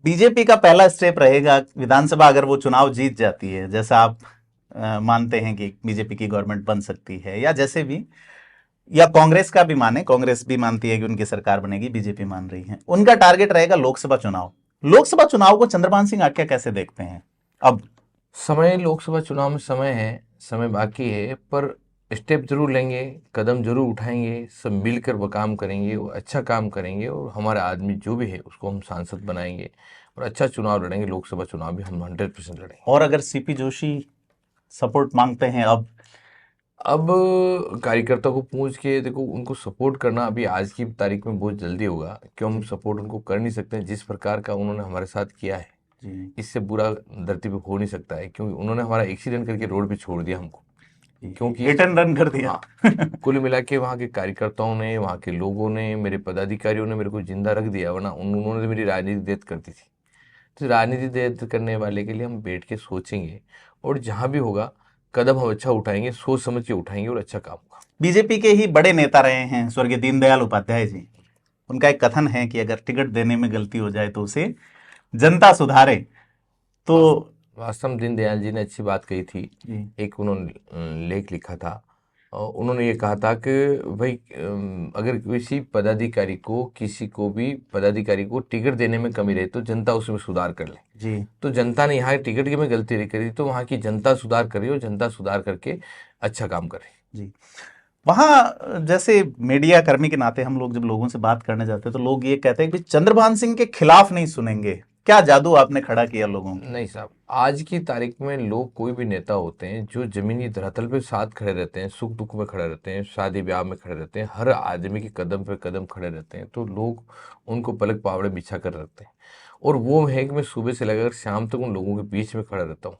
BJP का पहला step रहेगा विधानसभा, अगर वो चुनाव जीत जाती है, जैसा आप मानते हैं कि बीजेपी की गवर्नमेंट बन सकती है, या जैसे भी, या कांग्रेस का भी माने, कांग्रेस भी मानती है कि उनकी सरकार बनेगी, बीजेपी मान रही है, उनका टारगेट रहेगा लोकसभा चुनाव। लोकसभा चुनाव को चंद्रभान सिंह आख्या कैसे देखते हैं अब? समय लोकसभा चुनाव में समय है, समय बाकी है, पर स्टेप जरूर लेंगे, कदम जरूर उठाएंगे, सब मिलकर वो काम करेंगे और अच्छा काम करेंगे, और हमारा आदमी जो भी है उसको हम सांसद बनाएंगे और अच्छा चुनाव लड़ेंगे। लोकसभा चुनाव भी हम 100% लड़ेंगे। और अगर सीपी जोशी सपोर्ट मांगते हैं अब? अब कार्यकर्ता को पूछ के देखो, उनको सपोर्ट करना अभी आज की तारीख में बहुत जल्दी होगा, क्यों हम जी सपोर्ट उनको कर नहीं सकते हैं जिस प्रकार का उन्होंने हमारे साथ किया है। जी इससे बुरा धरती पे हो नहीं सकता है, क्योंकि उन्होंने हमारा एक्सीडेंट करके रोड पे छोड़ दिया हमको। जी, क्योंकि हिट एंड रन कर दिया। हाँ, कुल मिला के वहाँ के कार्यकर्ताओं ने, वहाँ के लोगों ने, मेरे पदाधिकारियों ने मेरे को जिंदा रख दिया, वरना उन्होंने तो मेरी राजनीति देत करती थी। तो राजनीति देत करने वाले के लिए हम बैठ के सोचेंगे, और जहाँ भी होगा कदम हम अच्छा उठाएंगे, सोच समझ के उठाएंगे, और अच्छा काम होगा। बीजेपी के ही बड़े नेता रहे हैं स्वर्गीय दीनदयाल उपाध्याय जी। उनका एक कथन है कि अगर टिकट देने में गलती हो जाए तो उसे जनता सुधारे। तो वास्तव में दीनदयाल जी ने अच्छी बात कही थी। जी एक उन्होंने लेख लिखा था, और उन्होंने ये कहा था कि भाई, अगर किसी को भी पदाधिकारी को टिकट देने में कमी रहे तो जनता उसमें सुधार कर ले। जी तो जनता ने यहाँ टिकट की में गलती नहीं करी, तो वहाँ की जनता सुधार करी, और जनता सुधार करके अच्छा काम करे। जी। वहाँ जैसे मीडिया कर्मी के नाते हम लोग जब लोगों से बात करने जाते हैं तो लोग ये कहते हैं कि चंद्रभान सिंह के खिलाफ नहीं सुनेंगे। क्या जादू आपने खड़ा किया लोगों की? नहीं साहब, आज की तारीख में लोग, कोई भी नेता होते हैं जो जमीनी धरातल पे साथ खड़े रहते हैं, सुख दुख में खड़े रहते हैं, शादी ब्याह में खड़े रहते हैं, हर आदमी के कदम पे कदम खड़े रहते हैं, तो लोग उनको पलक पावड़े बिछा कर रखते हैं। और वो है कि मैं सुबह से लेकर शाम तक उन लोगों के बीच में खड़ा रहता हूँ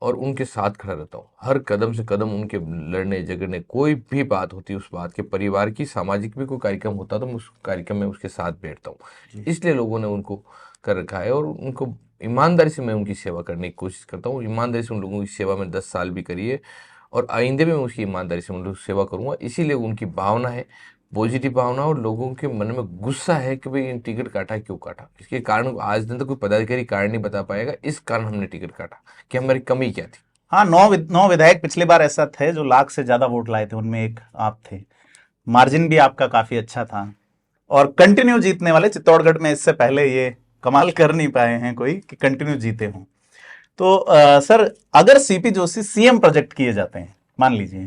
और उनके साथ खड़ा रहता हूँ। हर कदम से कदम उनके लड़ने झगड़ने, कोई भी बात होती है, उस बात के परिवार की, सामाजिक भी कोई कार्यक्रम होता तो मैं उस कार्यक्रम में उसके साथ बैठता हूँ। जी इसलिए लोगों ने उनको कर रखा है, और उनको ईमानदारी से मैं उनकी सेवा करने की कोशिश करता हूँ। ईमानदारी से उन लोगों की सेवा में 10 साल भी करी है, और आइंदे भी मैं उसकी ईमानदारी से उन लोगों की सेवा करूंगा। इसीलिए उनकी भावना है, पॉजिटिव भावना, और लोगों के मन में गुस्सा है कि भाई इन टिकट काटा, क्यों काटा। इसके कारण आज दिन तक कोई पदाधिकारी कारण नहीं बता पाएगा इस कारण हमने टिकट काटा, कि हमारी कमी क्या थी। हाँ, नौ विधायक पिछली बार ऐसा थे जो लाख से ज्यादा वोट लाए थे, उनमें एक आप थे। मार्जिन भी आपका काफी अच्छा था, और कंटिन्यू जीतने वाले चित्तौड़गढ़ में इससे पहले ये कमाल कर नहीं पाए हैं कोई कि कंटिन्यू जीते हों। तो सर, अगर सीपी जोशी सीएम प्रोजेक्ट किए जाते हैं, मान लीजिए,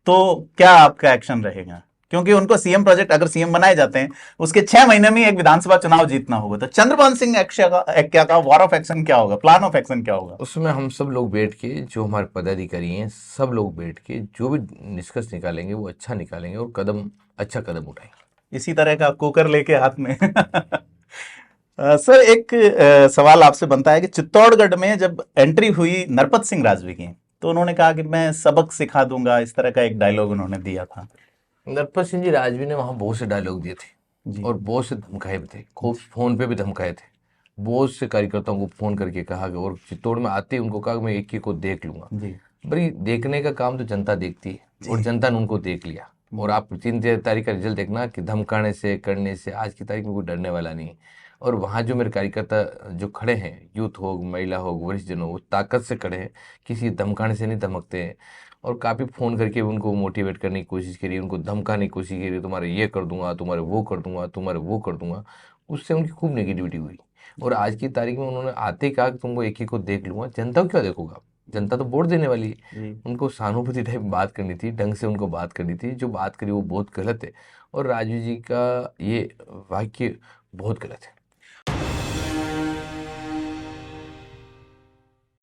तो क्या आपका एक्शन रहेगा? क्योंकि उनको सीएम प्रोजेक्ट, अगर सीएम बनाए जाते हैं, उसके 6 महीने में एक विधानसभा चुनाव जीतना होगा, तो चंद्रभान सिंह क्या का वॉर ऑफ एक्शन क्या होगा, प्लान ऑफ एक्शन क्या होगा? उसमें हम सब लोग बैठ के, जो हमारे पदाधिकारी हैं, सब लोग बैठ के जो भी निष्कर्ष निकालेंगे वो अच्छा निकालेंगे, और कदम, अच्छा कदम उठाएंगे। इसी तरह का कुकर लेके हाथ में। सर, एक सवाल आपसे बनता है कि चित्तौड़गढ़ में जब एंट्री हुई नरपत सिंह राजवी की, तो उन्होंने कहा कि मैं सबक सिखा दूंगा, इस तरह का एक डायलॉग उन्होंने दिया था। नरपत सिंह जी राजवी ने वहाँ बहुत से डायलॉग दिए थे, जी और बहुत से धमकाए भी थे, खूब जी फोन पे भी धमकाए थे। बहुत से कार्यकर्ताओं को फोन करके कहा कि, और चित्तौड़ में आते ही उनको कहा कि मैं एक एक को देख लूंगा। जी भाई, देखने का काम तो जनता देखती है, और जी जनता ने उनको देख लिया। और जी आप 3 तारीख का रिजल्ट देखना, कि धमकाने से, करने से आज की तारीख में कोई डरने वाला नहीं है। और वहाँ जो मेरे कार्यकर्ता जो खड़े हैं, यूथ हो, महिला हो, वरिष्ठ जन हो, वो ताकत से खड़े हैं, किसी धमकाने से नहीं धमकते हैं। और काफ़ी फ़ोन करके उनको मोटिवेट करने की कोशिश करी, उनको धमकाने की कोशिश करी, तुम्हारे ये कर दूंगा, तुम्हारे वो कर दूंगा, तुम्हारे वो कर दूंगा। उससे उनकी खूब नेगेटिविटी हुई। और आज की तारीख में उन्होंने आते ही कहा कि तुमको एक ही को देख लूंगा। जनता को क्या देखूंगा, जनता तो वोट देने वाली है। जी। उनको सहानुभूति टाइप बात करनी थी, ढंग से उनको बात करनी थी। जो बात करी वो बहुत गलत है, और राजू जी का ये वाक्य बहुत गलत है।